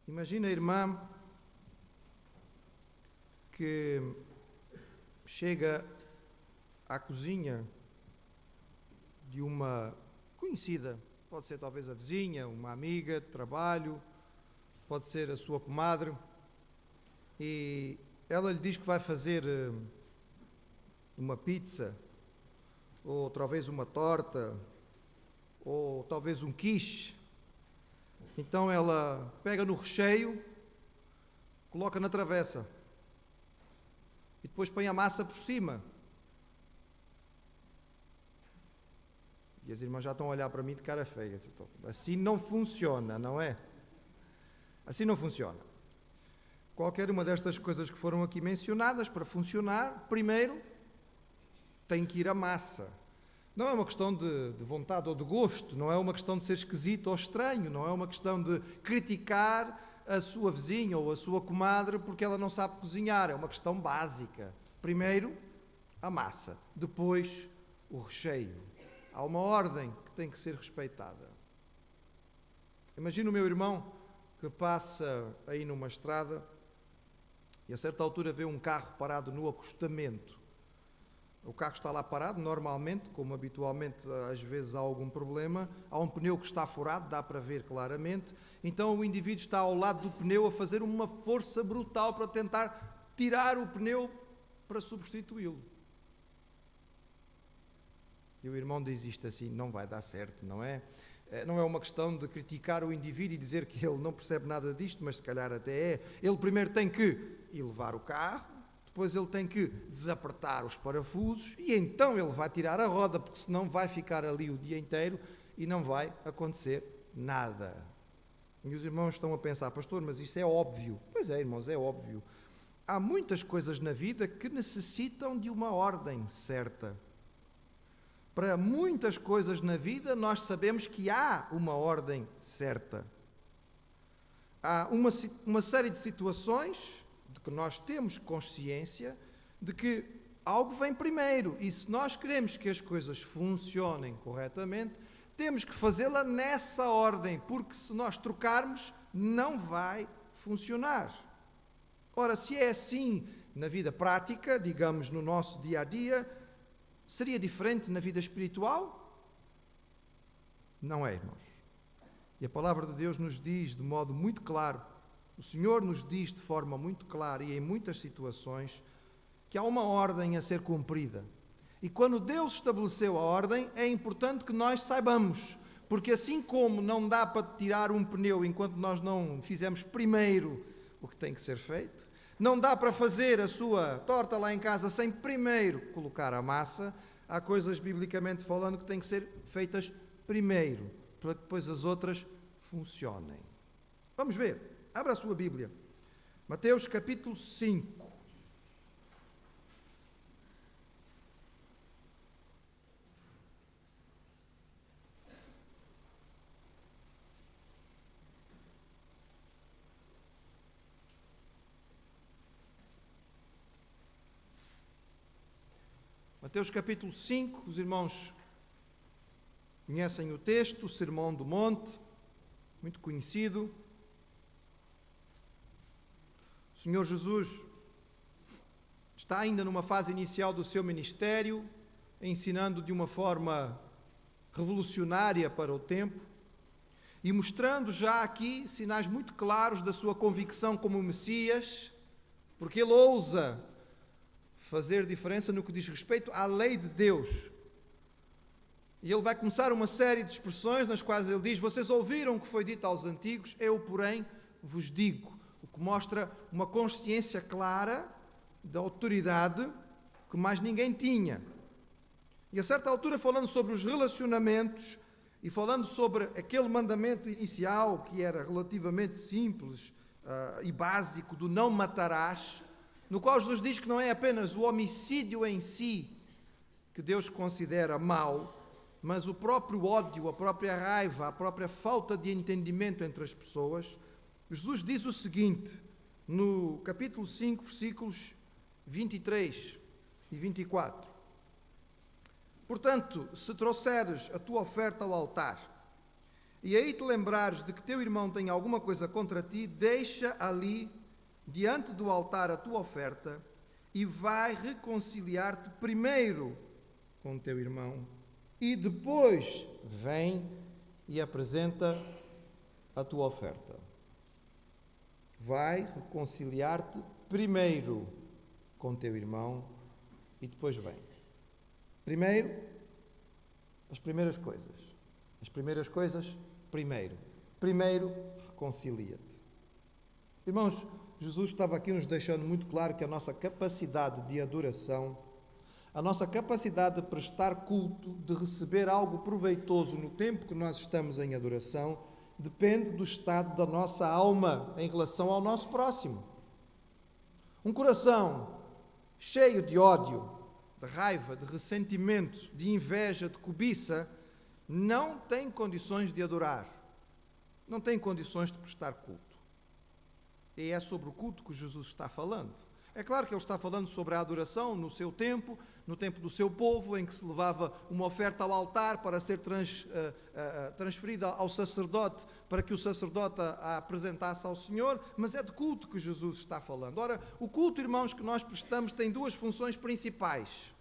Imagina a irmã que chega à cozinha de uma conhecida, pode ser talvez a vizinha, uma amiga de trabalho, pode ser a sua comadre, e ela lhe diz que vai fazer uma pizza, ou talvez uma torta, ou talvez um quiche. Então ela pega no recheio, coloca na travessa e depois põe a massa por cima. E as irmãs já estão a olhar para mim de cara feia. Assim não funciona, não é? Assim não funciona. Qualquer uma destas coisas que foram aqui mencionadas, para funcionar, primeiro tem que ir a massa. Não é uma questão de vontade ou de gosto, não é uma questão de ser esquisito ou estranho, não é uma questão de criticar a sua vizinha ou a sua comadre porque ela não sabe cozinhar, é uma questão básica. Primeiro, a massa, depois o recheio. Há uma ordem que tem que ser respeitada. Imagina o meu irmão que passa aí numa estrada e a certa altura vê um carro parado no acostamento. O carro está lá parado, normalmente, como habitualmente às vezes há algum problema, há um pneu que está furado, dá para ver claramente, então o indivíduo está ao lado do pneu a fazer uma força brutal para tentar tirar o pneu para substituí-lo. E o irmão diz isto assim, não vai dar certo, não é? Não é uma questão de criticar o indivíduo e dizer que ele não percebe nada disto, mas se calhar até é. Ele primeiro tem que elevar o carro, depois ele tem que desapertar os parafusos e então ele vai tirar a roda, porque senão vai ficar ali o dia inteiro e não vai acontecer nada. E os irmãos estão a pensar, pastor, mas isso é óbvio. Pois é, irmãos, é óbvio. Há muitas coisas na vida que necessitam de uma ordem certa. Para muitas coisas na vida nós sabemos que há uma ordem certa. Há uma série de situações de que nós temos consciência de que algo vem primeiro e se nós queremos que as coisas funcionem corretamente, temos que fazê-la nessa ordem, porque se nós trocarmos, não vai funcionar. Ora, se é assim na vida prática, digamos no nosso dia a dia, seria diferente na vida espiritual? Não é, irmãos. E a palavra de Deus nos diz de modo muito claro, o Senhor nos diz de forma muito clara e em muitas situações que há uma ordem a ser cumprida. E quando Deus estabeleceu a ordem, é importante que nós saibamos, porque assim como não dá para tirar um pneu enquanto nós não fizermos primeiro o que tem que ser feito, não dá para fazer a sua torta lá em casa sem primeiro colocar a massa, há coisas biblicamente falando que têm que ser feitas primeiro, para que depois as outras funcionem. Vamos ver. Abra a sua Bíblia. Mateus capítulo 5. Mateus capítulo 5, os irmãos conhecem o texto, o Sermão do Monte, muito conhecido. O Senhor Jesus está ainda numa fase inicial do seu ministério, ensinando de uma forma revolucionária para o tempo e mostrando já aqui sinais muito claros da sua convicção como Messias, porque ele ousa fazer diferença no que diz respeito à lei de Deus. E ele vai começar uma série de expressões nas quais ele diz: vocês ouviram o que foi dito aos antigos, eu, porém, vos digo. O que mostra uma consciência clara da autoridade que mais ninguém tinha. E a certa altura, falando sobre os relacionamentos e falando sobre aquele mandamento inicial que era relativamente simples e básico do não matarás, no qual Jesus diz que não é apenas o homicídio em si que Deus considera mau, mas o próprio ódio, a própria raiva, a própria falta de entendimento entre as pessoas. Jesus diz o seguinte, no capítulo 5, versículos 23 e 24. Portanto, se trouxeres a tua oferta ao altar, e aí te lembrares de que teu irmão tem alguma coisa contra ti, deixa ali, diante do altar, a tua oferta e vai reconciliar-te primeiro com o teu irmão e depois vem e apresenta a tua oferta. Vai reconciliar-te primeiro com teu irmão e depois vem. Primeiro, as primeiras coisas. As primeiras coisas, primeiro. Primeiro, reconcilia-te. Irmãos, Jesus estava aqui nos deixando muito claro que a nossa capacidade de adoração, a nossa capacidade de prestar culto, de receber algo proveitoso no tempo que nós estamos em adoração, depende do estado da nossa alma em relação ao nosso próximo. Um coração cheio de ódio, de raiva, de ressentimento, de inveja, de cobiça, não tem condições de adorar, não tem condições de prestar culto. E é sobre o culto que Jesus está falando. É claro que ele está falando sobre a adoração no seu tempo, no tempo do seu povo, em que se levava uma oferta ao altar para ser transferida ao sacerdote, para que o sacerdote a apresentasse ao Senhor, mas é de culto que Jesus está falando. Ora, o culto, irmãos, que nós prestamos tem duas funções principais,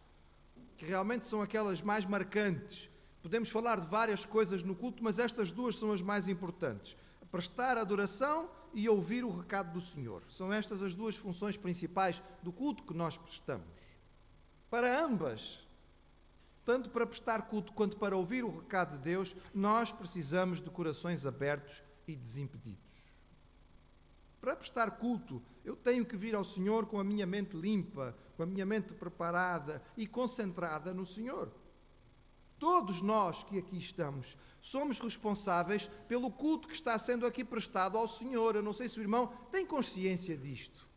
que realmente são aquelas mais marcantes. Podemos falar de várias coisas no culto, mas estas duas são as mais importantes. Prestar adoração e ouvir o recado do Senhor. São estas as duas funções principais do culto que nós prestamos. Para ambas, tanto para prestar culto quanto para ouvir o recado de Deus, nós precisamos de corações abertos e desimpedidos. Para prestar culto, eu tenho que vir ao Senhor com a minha mente limpa, com a minha mente preparada e concentrada no Senhor. Todos nós que aqui estamos somos responsáveis pelo culto que está sendo aqui prestado ao Senhor. Eu não sei se o irmão tem consciência disto.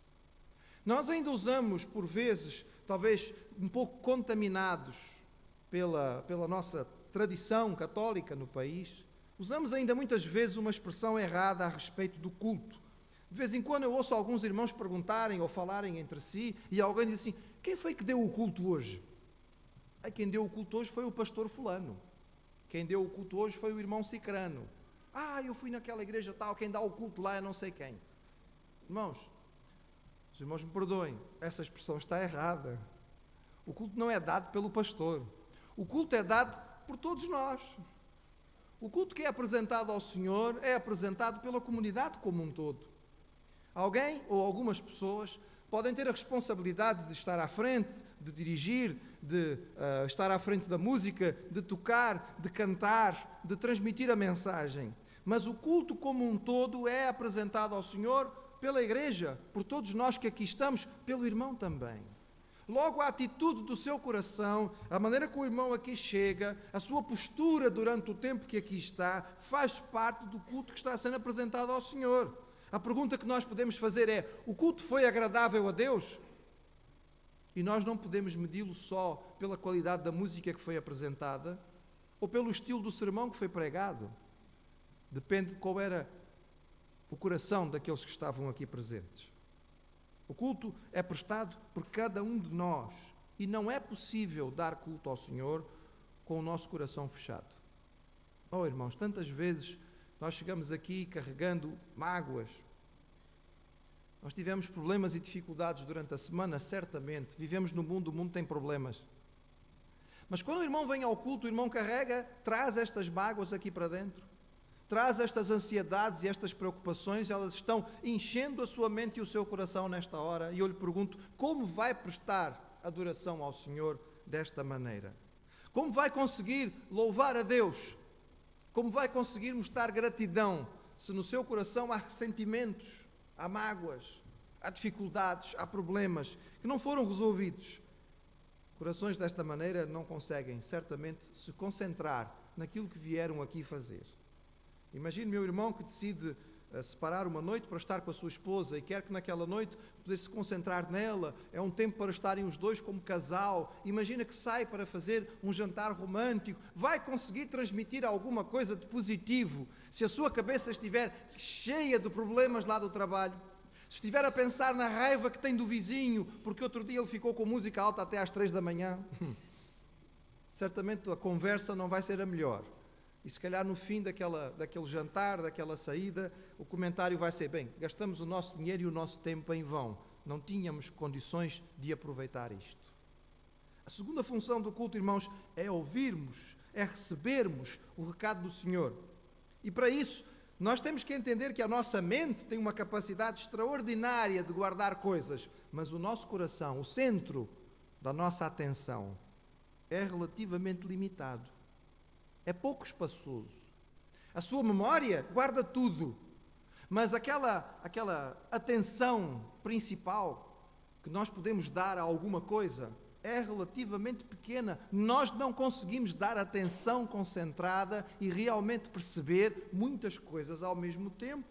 Nós ainda usamos, por vezes, talvez um pouco contaminados pela nossa tradição católica no país, usamos ainda muitas vezes uma expressão errada a respeito do culto. De vez em quando eu ouço alguns irmãos perguntarem ou falarem entre si e alguém diz assim: quem foi que deu o culto hoje? Quem deu o culto hoje foi o pastor fulano. Quem deu o culto hoje foi o irmão cicrano. Eu fui naquela igreja tal, quem dá o culto lá é não sei quem. Irmãos, os irmãos me perdoem, essa expressão está errada. O culto não é dado pelo pastor. O culto é dado por todos nós. O culto que é apresentado ao Senhor é apresentado pela comunidade como um todo. Alguém ou algumas pessoas podem ter a responsabilidade de estar à frente, de dirigir, de estar à frente da música, de tocar, de cantar, de transmitir a mensagem. Mas o culto como um todo é apresentado ao Senhor pela igreja, por todos nós que aqui estamos, pelo irmão também. Logo, a atitude do seu coração, a maneira que o irmão aqui chega, a sua postura durante o tempo que aqui está, faz parte do culto que está sendo apresentado ao Senhor. A pergunta que nós podemos fazer é: o culto foi agradável a Deus? E nós não podemos medi-lo só pela qualidade da música que foi apresentada ou pelo estilo do sermão que foi pregado. Depende de qual era o coração daqueles que estavam aqui presentes. O culto é prestado por cada um de nós e não é possível dar culto ao Senhor com o nosso coração fechado. Irmãos, tantas vezes nós chegamos aqui carregando mágoas. Nós tivemos problemas e dificuldades durante a semana, certamente. Vivemos no mundo, o mundo tem problemas. Mas quando o irmão vem ao culto, o irmão traz estas mágoas aqui para dentro. Traz estas ansiedades e estas preocupações, elas estão enchendo a sua mente e o seu coração nesta hora. E eu lhe pergunto, como vai prestar adoração ao Senhor desta maneira? Como vai conseguir louvar a Deus? Como vai conseguir mostrar gratidão se no seu coração há ressentimentos, há mágoas, há dificuldades, há problemas que não foram resolvidos? Corações desta maneira não conseguem, certamente, se concentrar naquilo que vieram aqui fazer. Imagine meu irmão que decide separar uma noite para estar com a sua esposa e quer que naquela noite pudesse se concentrar nela, é um tempo para estarem os dois como casal. Imagina que sai para fazer um jantar romântico, vai conseguir transmitir alguma coisa de positivo se a sua cabeça estiver cheia de problemas lá do trabalho, se estiver a pensar na raiva que tem do vizinho porque outro dia ele ficou com música alta até às 3 da manhã, certamente a conversa não vai ser a melhor. E se calhar no fim daquele jantar, daquela saída, o comentário vai ser: bem, gastamos o nosso dinheiro e o nosso tempo em vão. Não tínhamos condições de aproveitar isto. A segunda função do culto, irmãos, é ouvirmos, é recebermos o recado do Senhor. E para isso, nós temos que entender que a nossa mente tem uma capacidade extraordinária de guardar coisas, mas o nosso coração, o centro da nossa atenção, é relativamente limitado. É pouco espaçoso. A sua memória guarda tudo, mas aquela atenção principal que nós podemos dar a alguma coisa é relativamente pequena. Nós não conseguimos dar atenção concentrada e realmente perceber muitas coisas ao mesmo tempo.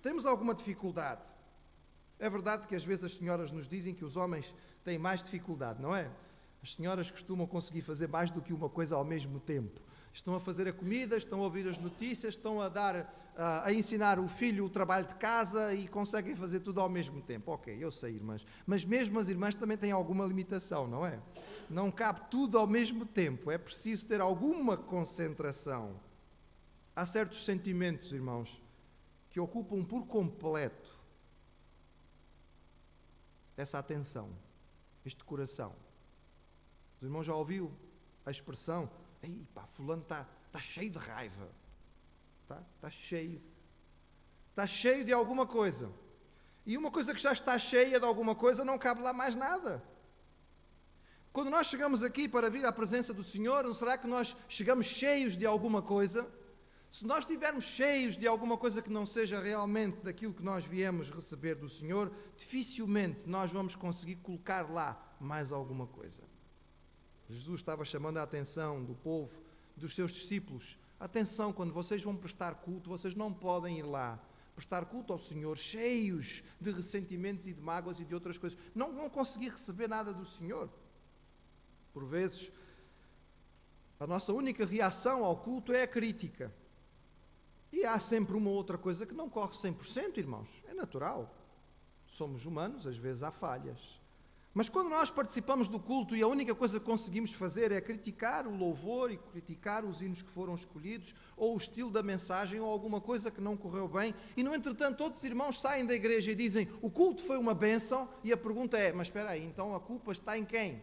Temos alguma dificuldade. É verdade que às vezes as senhoras nos dizem que os homens têm mais dificuldade, não é? As senhoras costumam conseguir fazer mais do que uma coisa ao mesmo tempo. Estão a fazer a comida, estão a ouvir as notícias, estão a ensinar o filho o trabalho de casa e conseguem fazer tudo ao mesmo tempo. Ok, eu sei, irmãs. Mas mesmo as irmãs também têm alguma limitação, não é? Não cabe tudo ao mesmo tempo. É preciso ter alguma concentração. Há certos sentimentos, irmãos, que ocupam por completo essa atenção, este coração. Os irmãos já ouviu a expressão: ei, pá, fulano está cheio de raiva. Está cheio. Está cheio de alguma coisa. E uma coisa que já está cheia de alguma coisa, não cabe lá mais nada. Quando nós chegamos aqui para vir à presença do Senhor, não será que nós chegamos cheios de alguma coisa? Se nós estivermos cheios de alguma coisa que não seja realmente daquilo que nós viemos receber do Senhor, dificilmente nós vamos conseguir colocar lá mais alguma coisa. Jesus estava chamando a atenção do povo, dos seus discípulos. Atenção, quando vocês vão prestar culto, vocês não podem ir lá prestar culto ao Senhor cheios de ressentimentos e de mágoas e de outras coisas. Não vão conseguir receber nada do Senhor. Por vezes, a nossa única reação ao culto é a crítica. E há sempre uma outra coisa que não corre 100%, irmãos. É natural. Somos humanos, às vezes há falhas. Mas quando nós participamos do culto e a única coisa que conseguimos fazer é criticar o louvor e criticar os hinos que foram escolhidos, ou o estilo da mensagem, ou alguma coisa que não correu bem, e no entretanto todos os irmãos saem da igreja e dizem: o culto foi uma bênção, e a pergunta é: mas espera aí, então a culpa está em quem?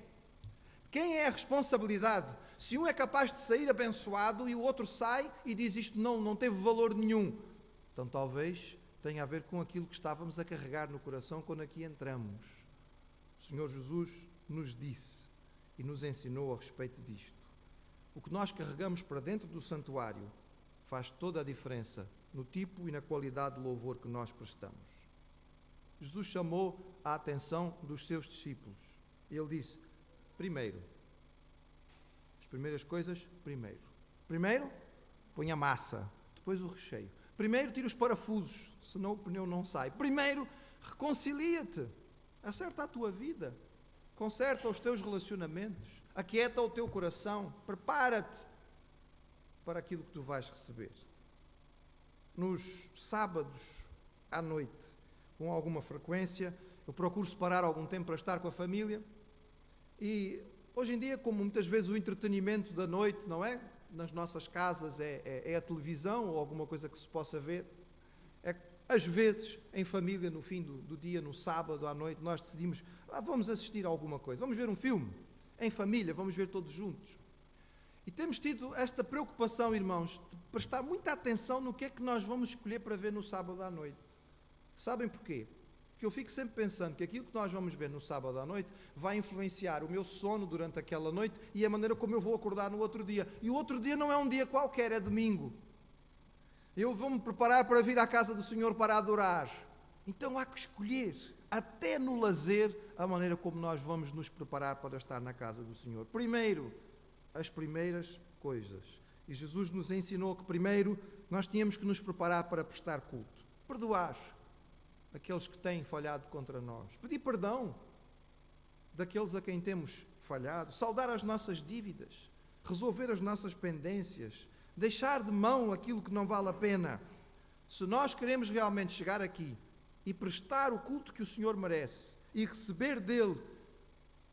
Quem é a responsabilidade? Se um é capaz de sair abençoado e o outro sai e diz: isto não teve valor nenhum, então talvez tenha a ver com aquilo que estávamos a carregar no coração quando aqui entramos. O Senhor Jesus nos disse e nos ensinou a respeito disto. O que nós carregamos para dentro do santuário faz toda a diferença no tipo e na qualidade de louvor que nós prestamos. Jesus chamou a atenção dos seus discípulos. Ele disse: primeiro, as primeiras coisas, primeiro. Primeiro, põe a massa, depois o recheio. Primeiro, tira os parafusos, senão o pneu não sai. Primeiro, reconcilia-te. Acerta a tua vida, conserta os teus relacionamentos, aquieta o teu coração, prepara-te para aquilo que tu vais receber. Nos sábados à noite, com alguma frequência, eu procuro separar algum tempo para estar com a família e hoje em dia, como muitas vezes o entretenimento da noite, não é? Nas nossas casas é a televisão ou alguma coisa que se possa ver, às vezes, em família, no fim do dia, no sábado à noite, nós decidimos: vamos assistir a alguma coisa, vamos ver um filme, em família, vamos ver todos juntos. E temos tido esta preocupação, irmãos, de prestar muita atenção no que é que nós vamos escolher para ver no sábado à noite. Sabem porquê? Porque eu fico sempre pensando que aquilo que nós vamos ver no sábado à noite vai influenciar o meu sono durante aquela noite e a maneira como eu vou acordar no outro dia. E o outro dia não é um dia qualquer, é domingo. Eu vou-me preparar para vir à casa do Senhor para adorar. Então há que escolher, até no lazer, a maneira como nós vamos nos preparar para estar na casa do Senhor. Primeiro, as primeiras coisas. E Jesus nos ensinou que primeiro nós tínhamos que nos preparar para prestar culto. Perdoar aqueles que têm falhado contra nós. Pedir perdão daqueles a quem temos falhado. Saldar as nossas dívidas. Resolver as nossas pendências. Deixar de mão aquilo que não vale a pena. Se nós queremos realmente chegar aqui e prestar o culto que o Senhor merece e receber dele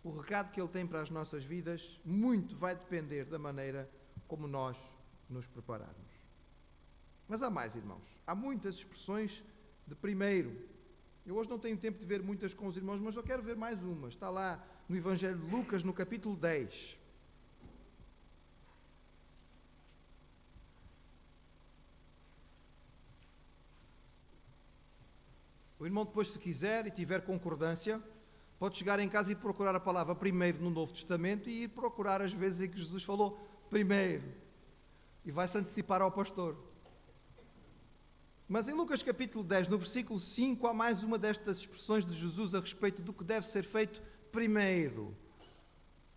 o recado que ele tem para as nossas vidas, muito vai depender da maneira como nós nos prepararmos. Mas há mais, irmãos. Há muitas expressões de primeiro. Eu hoje não tenho tempo de ver muitas com os irmãos, mas eu quero ver mais uma. Está lá no Evangelho de Lucas, no capítulo 10. O irmão depois, se quiser e tiver concordância, pode chegar em casa e procurar a palavra primeiro no Novo Testamento e ir procurar as vezes em que Jesus falou primeiro. E vai-se antecipar ao pastor. Mas em Lucas capítulo 10, no versículo 5, há mais uma destas expressões de Jesus a respeito do que deve ser feito primeiro.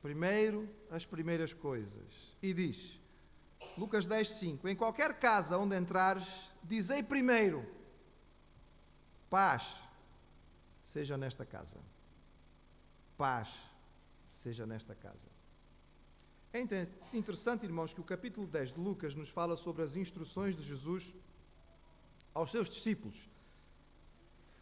Primeiro, as primeiras coisas. E diz, Lucas 10, 5, em qualquer casa onde entrares, dizei primeiro, paz seja nesta casa. Paz seja nesta casa. É interessante, irmãos, que o capítulo 10 de Lucas nos fala sobre as instruções de Jesus aos seus discípulos.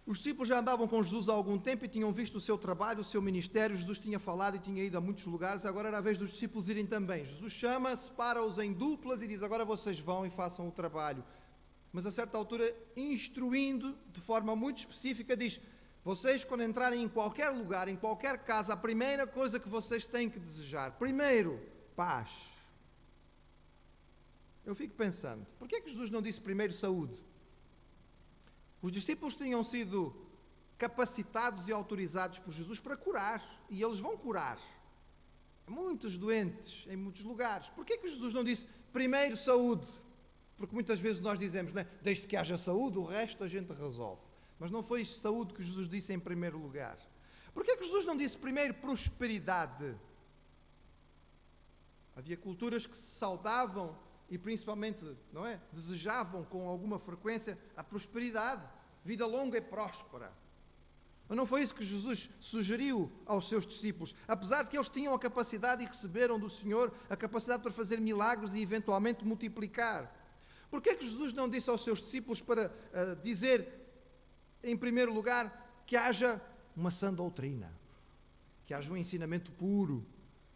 Os discípulos já andavam com Jesus há algum tempo e tinham visto o seu trabalho, o seu ministério. Jesus tinha falado e tinha ido a muitos lugares, agora era a vez dos discípulos irem também. Jesus chama, separa-os em duplas e diz, agora vocês vão e façam o trabalho. Mas a certa altura, instruindo de forma muito específica, diz, vocês quando entrarem em qualquer lugar, em qualquer casa, a primeira coisa que vocês têm que desejar, primeiro, paz. Eu fico pensando, por que é que Jesus não disse primeiro saúde? Os discípulos tinham sido capacitados e autorizados por Jesus para curar, e eles vão curar muitos doentes em muitos lugares. Por que é que Jesus não disse primeiro saúde? Porque muitas vezes nós dizemos, não é? Desde que haja saúde, o resto a gente resolve. Mas não foi saúde que Jesus disse em primeiro lugar. Por que é que Jesus não disse primeiro prosperidade? Havia culturas que se saudavam e principalmente, não é? Desejavam com alguma frequência a prosperidade, vida longa e próspera. Mas não foi isso que Jesus sugeriu aos seus discípulos, apesar de que eles tinham a capacidade e receberam do Senhor a capacidade para fazer milagres e eventualmente multiplicar. Por que é que Jesus não disse aos seus discípulos para dizer, em primeiro lugar, que haja uma sã doutrina, que haja um ensinamento puro?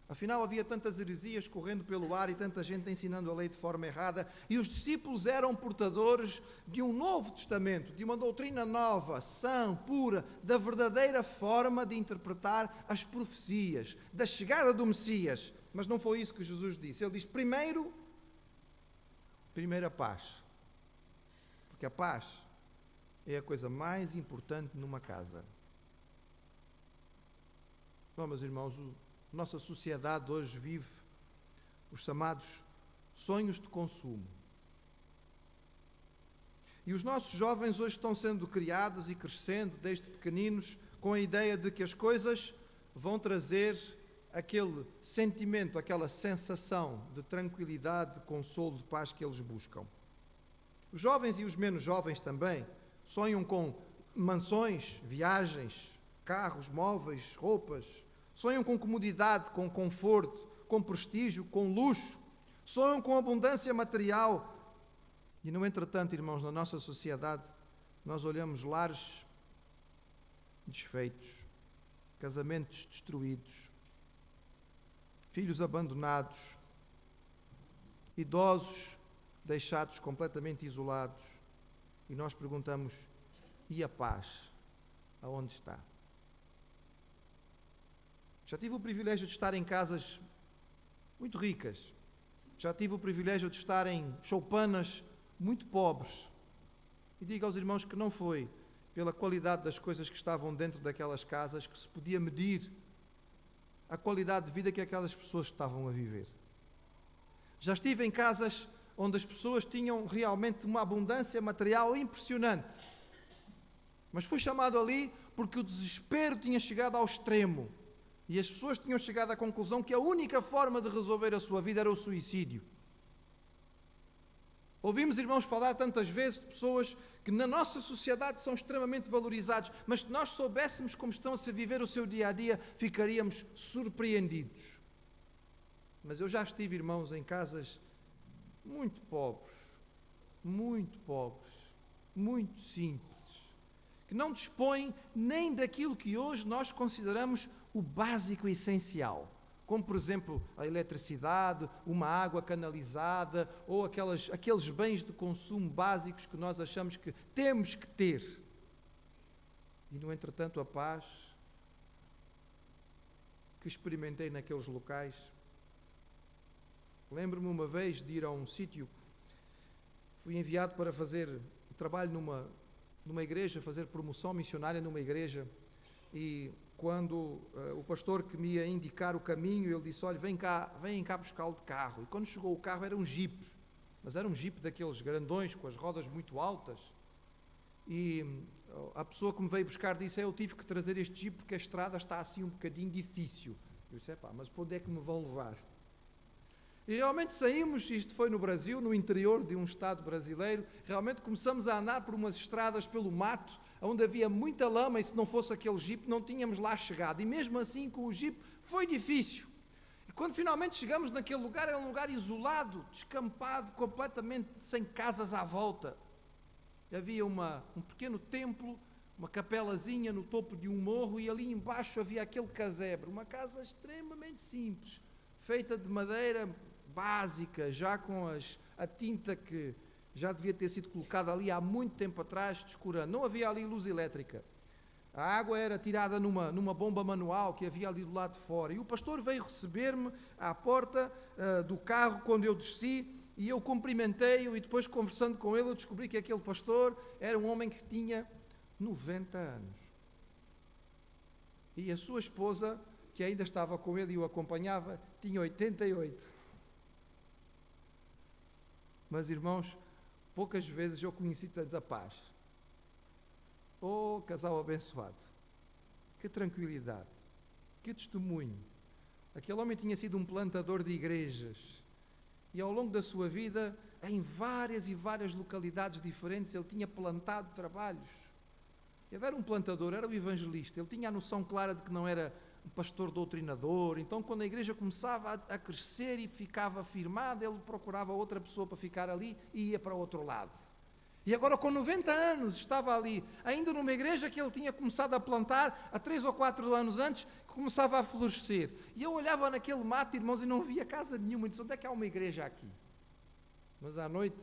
Afinal, havia tantas heresias correndo pelo ar e tanta gente ensinando a lei de forma errada, e os discípulos eram portadores de um novo testamento, de uma doutrina nova, sã, pura, da verdadeira forma de interpretar as profecias, da chegada do Messias. Mas não foi isso que Jesus disse. Ele disse, primeiro a paz. Porque a paz é a coisa mais importante numa casa. Bom, meus irmãos, nossa sociedade hoje vive os chamados sonhos de consumo. E os nossos jovens hoje estão sendo criados e crescendo desde pequeninos com a ideia de que as coisas vão trazer aquele sentimento, aquela sensação de tranquilidade, de consolo, de paz que eles buscam. Os jovens e os menos jovens também sonham com mansões, viagens, carros, móveis, roupas. Sonham com comodidade, com conforto, com prestígio, com luxo. Sonham com abundância material. E, no entretanto, irmãos, na nossa sociedade, nós olhamos lares desfeitos, casamentos destruídos, filhos abandonados, idosos deixados completamente isolados. E nós perguntamos, e a paz? Aonde está? Já tive o privilégio de estar em casas muito ricas. Já tive o privilégio de estar em choupanas muito pobres. E digo aos irmãos que não foi pela qualidade das coisas que estavam dentro daquelas casas que se podia medir a qualidade de vida que aquelas pessoas estavam a viver. Já estive em casas onde as pessoas tinham realmente uma abundância material impressionante. Mas fui chamado ali porque o desespero tinha chegado ao extremo. E as pessoas tinham chegado à conclusão que a única forma de resolver a sua vida era o suicídio. Ouvimos, irmãos, falar tantas vezes de pessoas que na nossa sociedade são extremamente valorizados, mas se nós soubéssemos como estão a viver o seu dia-a-dia, ficaríamos surpreendidos. Mas eu já estive, irmãos, em casas muito pobres, muito simples, que não dispõem nem daquilo que hoje nós consideramos o básico e essencial, como por exemplo a eletricidade, uma água canalizada ou aqueles bens de consumo básicos que nós achamos que temos que ter. E no entretanto a paz que experimentei naqueles locais. Lembro-me uma vez de ir a um sítio, fui enviado para fazer trabalho numa igreja, fazer promoção missionária numa igreja, e quando o pastor que me ia indicar o caminho, ele disse, olha, vem cá buscá-lo de carro. E quando chegou o carro era um Jeep, mas era um Jeep daqueles grandões, com as rodas muito altas, e a pessoa que me veio buscar disse, eu tive que trazer este Jeep porque a estrada está assim um bocadinho difícil. Eu disse, mas para onde é que me vão levar? E realmente saímos, isto foi no Brasil, no interior de um estado brasileiro, realmente começamos a andar por umas estradas pelo mato, onde havia muita lama, e se não fosse aquele Jeep não tínhamos lá chegado. E mesmo assim com o Jeep foi difícil. E quando finalmente chegamos naquele lugar, era um lugar isolado, descampado, completamente sem casas à volta. Havia um pequeno templo, uma capelazinha no topo de um morro, e ali embaixo havia aquele casebre, uma casa extremamente simples, feita de madeira básica, já com a tinta que já devia ter sido colocada ali há muito tempo atrás, descurando. Não havia ali luz elétrica. A água era tirada numa bomba manual que havia ali do lado de fora. E o pastor veio receber-me à porta do carro quando eu desci, e eu cumprimentei-o, e depois, conversando com ele, eu descobri que aquele pastor era um homem que tinha 90 anos. E a sua esposa, que ainda estava com ele e o acompanhava, tinha 88. Mas, irmãos, poucas vezes eu conheci tanta paz. Oh, casal abençoado! Que tranquilidade! Que testemunho! Aquele homem tinha sido um plantador de igrejas. E ao longo da sua vida, em várias e várias localidades diferentes, ele tinha plantado trabalhos. Ele era um plantador, era um evangelista. Ele tinha a noção clara de que não era um pastor doutrinador. Então, quando a igreja começava a crescer e ficava firmada, ele procurava outra pessoa para ficar ali e ia para o outro lado. E agora, com 90 anos, estava ali, ainda numa igreja que ele tinha começado a plantar há 3 ou 4 anos antes, que começava a florescer. E eu olhava naquele mato, irmãos, e não via casa nenhuma. E disse, onde é que há uma igreja aqui? Mas à noite,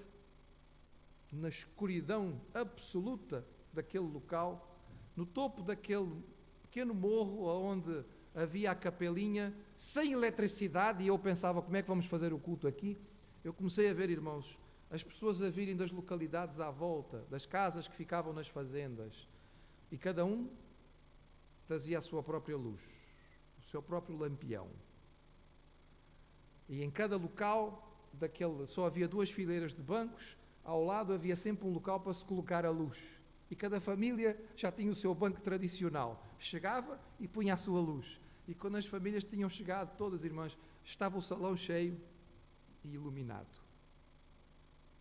na escuridão absoluta daquele local, no topo daquele pequeno morro onde havia a capelinha, sem eletricidade, e eu pensava, como é que vamos fazer o culto aqui? Eu comecei a ver, irmãos, as pessoas a virem das localidades à volta, das casas que ficavam nas fazendas, e cada um trazia a sua própria luz, o seu próprio lampião. E em cada local daquele, só havia 2 fileiras de bancos, ao lado havia sempre um local para se colocar a luz. E cada família já tinha o seu banco tradicional. Chegava e punha a sua luz. E quando as famílias tinham chegado, todas irmãs, estava o salão cheio e iluminado.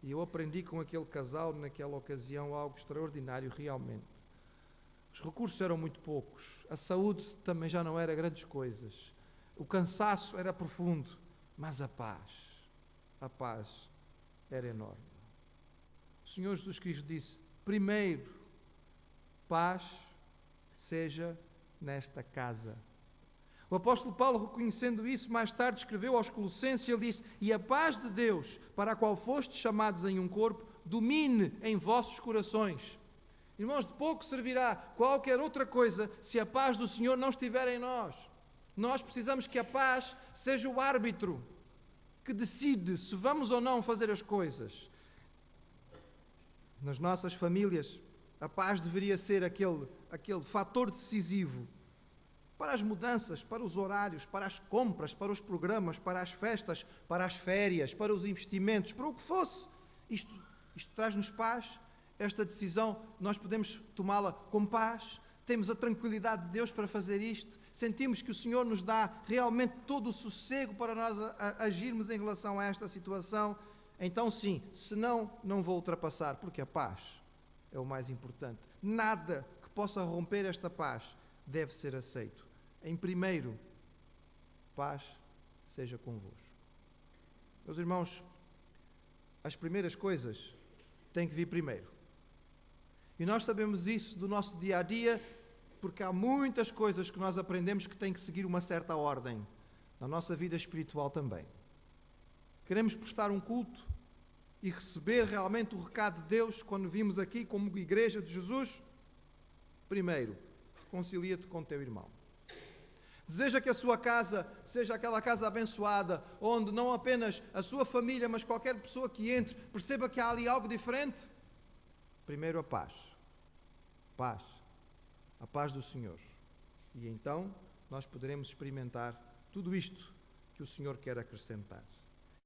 E eu aprendi com aquele casal, naquela ocasião, algo extraordinário realmente. Os recursos eram muito poucos. A saúde também já não era grandes coisas. O cansaço era profundo. Mas a paz era enorme. O Senhor Jesus Cristo disse, primeiro, paz seja nesta casa. O apóstolo Paulo, reconhecendo isso, mais tarde escreveu aos Colossenses, ele disse, e a paz de Deus, para a qual fostes chamados em um corpo, domine em vossos corações. Irmãos, de pouco servirá qualquer outra coisa se a paz do Senhor não estiver em nós. Nós precisamos que a paz seja o árbitro que decide se vamos ou não fazer as coisas. Nas nossas famílias, a paz deveria ser aquele fator decisivo para as mudanças, para os horários, para as compras, para os programas, para as festas, para as férias, para os investimentos, para o que fosse. Isto traz-nos paz. Esta decisão nós podemos tomá-la com paz. Temos a tranquilidade de Deus para fazer isto. Sentimos que o Senhor nos dá realmente todo o sossego para nós agirmos em relação a esta situação. Então sim, senão não vou ultrapassar, porque a paz é o mais importante. Nada que possa romper esta paz deve ser aceito. Em primeiro, paz seja convosco. Meus irmãos, as primeiras coisas têm que vir primeiro. E nós sabemos isso do nosso dia a dia, porque há muitas coisas que nós aprendemos que têm que seguir uma certa ordem. na nossa vida espiritual também. Queremos prestar um culto e receber realmente o recado de Deus quando vimos aqui como Igreja de Jesus? Primeiro, reconcilia-te com o teu irmão. Deseja que a sua casa seja aquela casa abençoada, onde não apenas a sua família, mas qualquer pessoa que entre, perceba que há ali algo diferente? Primeiro, a paz. Paz. A paz do Senhor. E então nós poderemos experimentar tudo isto que o Senhor quer acrescentar.